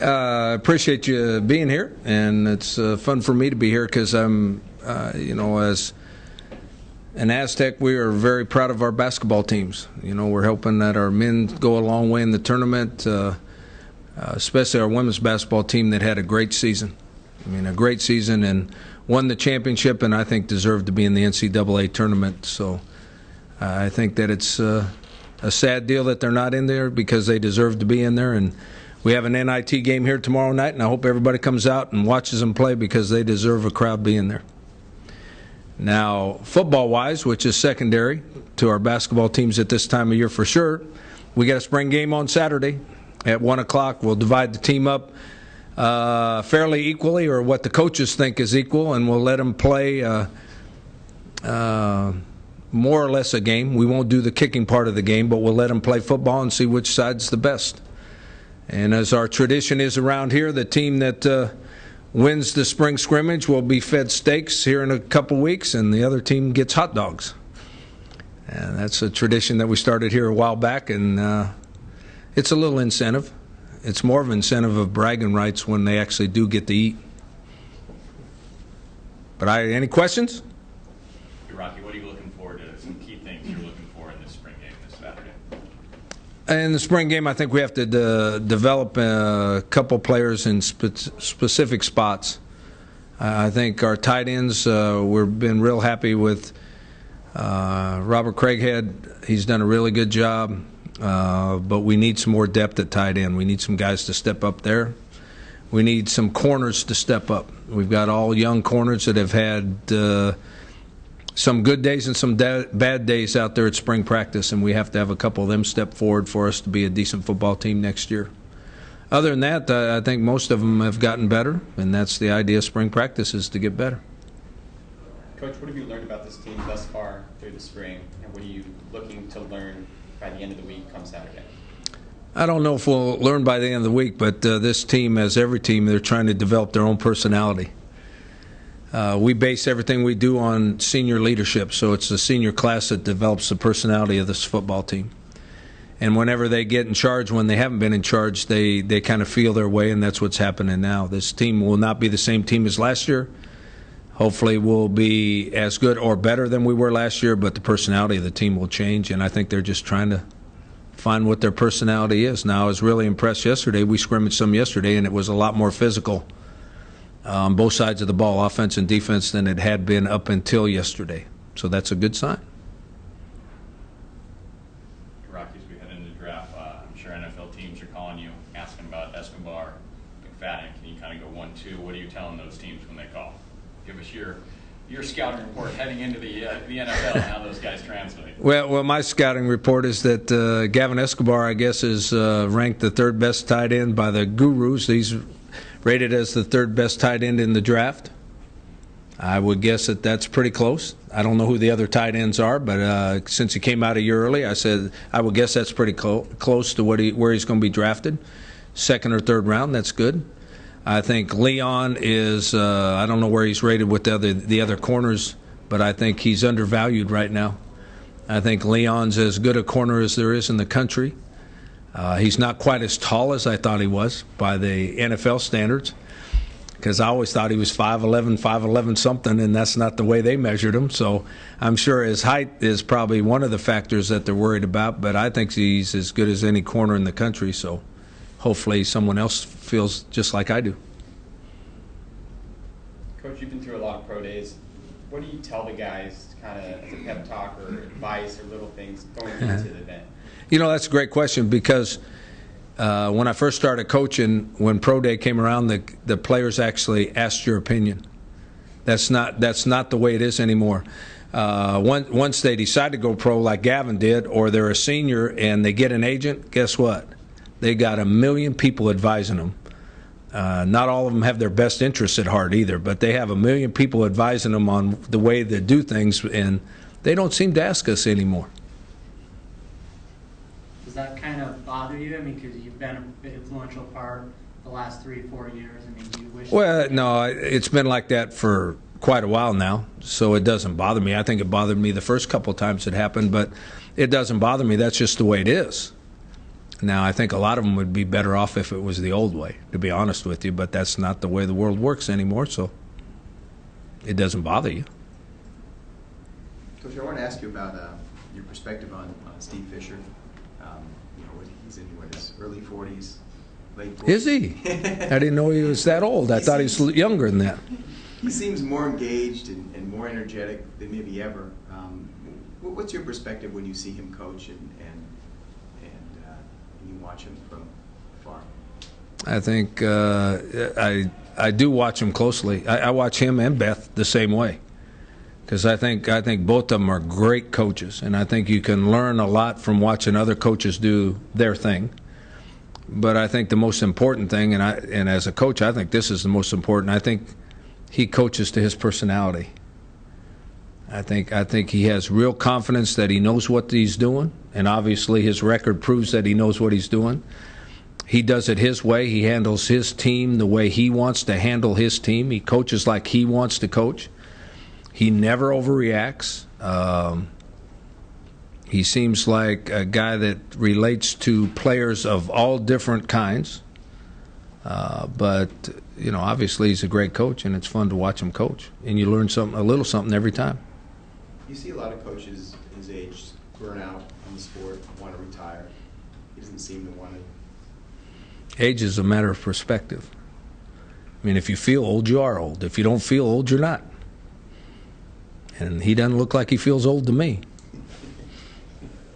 Appreciate you being here, and it's fun for me to be here because I'm, as an Aztec, we are very proud of our basketball teams. We're hoping that our men go a long way in the tournament, especially our women's basketball team that had a great season. A great season and won the championship, and I think deserved to be in the NCAA tournament. So I think that it's a sad deal that they're not in there because they deserve to be in there. And we have an NIT game here tomorrow night, and I hope everybody comes out and watches them play because they deserve a crowd being there. Now, football-wise, which is secondary to our basketball teams at this time of year for sure, we got a spring game on Saturday at 1 o'clock. We'll divide the team up fairly equally, or what the coaches think is equal, and we'll let them play more or less a game. We won't do the kicking part of the game, but we'll let them play football and see which side's the best. And as our tradition is around here, the team that wins the spring scrimmage will be fed steaks here in a couple weeks, and the other team gets hot dogs. And that's a tradition that we started here a while back, and it's a little incentive. It's more of an incentive of bragging rights when they actually do get to eat. But any questions? Rocky, what are you looking forward to? Some key things you're looking for in this spring game this Saturday? In the spring game, I think we have to develop a couple players in specific spots. I think our tight ends, we've been real happy with Robert Craighead. He's done a really good job. But we need some more depth at tight end. We need some guys to step up there. We need some corners to step up. We've got all young corners that have had some good days and some bad days out there at spring practice, and we have to have a couple of them step forward for us to be a decent football team next year. Other than that, I think most of them have gotten better, and that's the idea of spring practice, is to get better. Coach, what have you learned about this team thus far through the spring, and what are you looking to learn by the end of the week come Saturday? I don't know if we'll learn by the end of the week, but this team, as every team, they're trying to develop their own personality. We base everything we do on senior leadership, so it's the senior class that develops the personality of this football team. And whenever they get in charge, when they haven't been in charge, they kind of feel their way, and that's what's happening now. This team will not be the same team as last year. Hopefully we'll be as good or better than we were last year, but the personality of the team will change, and I think they're just trying to find what their personality is. Now, I was really impressed yesterday. We scrimmaged some yesterday, and it was a lot more physical on both sides of the ball, offense and defense, than it had been up until yesterday. So that's a good sign. Rockies, we head into the draft. I'm sure NFL teams are calling you, asking about Escobar, McFadden. Can you kind of go 1-2? What are you telling those teams when they call? Give us your scouting report heading into the NFL and how those guys translate. Well, my scouting report is that Gavin Escobar, I guess, is ranked the third best tight end by the gurus. He's rated as the third best tight end in the draft. I would guess that that's pretty close. I don't know who the other tight ends are, but since he came out a year early, I said I would guess that's pretty close to where he's going to be drafted. Second or third round, that's good. I think Leon is, I don't know where he's rated with the other corners, but I think he's undervalued right now. I think Leon's as good a corner as there is in the country. He's not quite as tall as I thought he was by the NFL standards, because I always thought he was 5'11", something, and that's not the way they measured him. So I'm sure his height is probably one of the factors that they're worried about, but I think he's as good as any corner in the country, so hopefully someone else feels just like I do. Coach, you've been through a lot of pro days. What do you tell the guys kind of as a pep talk or advice or little things going into the event? That's a great question, because when I first started coaching, when pro day came around, the players actually asked your opinion. That's not the way it is anymore. Once they decide to go pro like Gavin did, or they're a senior and they get an agent, guess what? They got 1 million people advising them. Not all of them have their best interests at heart either, but they have 1 million people advising them on the way they do things, and they don't seem to ask us anymore. Does that kind of bother you? I mean, because you've been an influential part the last 3-4 years. I mean, do you wish? Well, no, it's been like that for quite a while now, so it doesn't bother me. I think it bothered me the first couple of times it happened, but it doesn't bother me. That's just the way it is. Now, I think a lot of them would be better off if it was the old way, to be honest with you, but that's not the way the world works anymore, so it doesn't bother you. Coach, I want to ask you about your perspective on Steve Fisher. He's in his early 40s, late 40s. Is he? I didn't know he was that old. I thought he was younger than that. He seems more engaged and more energetic than maybe ever. What's your perspective when you see him coach and you watch him from afar? I think I do watch him closely. I watch him and Beth the same way, because I think both of them are great coaches, and I think you can learn a lot from watching other coaches do their thing. But I think the most important thing, and as a coach, I think this is the most important. I think he coaches to his personality. I think he has real confidence that he knows what he's doing, and obviously his record proves that he knows what he's doing. He does it his way. He handles his team the way he wants to handle his team. He coaches like he wants to coach. He never overreacts. He seems like a guy that relates to players of all different kinds. But obviously he's a great coach, and it's fun to watch him coach. And you learn a little something every time. You see a lot of coaches his age burn out on the sport, want to retire. He doesn't seem to want to. Age is a matter of perspective. I mean, if you feel old, you are old. If you don't feel old, you're not. And he doesn't look like he feels old to me.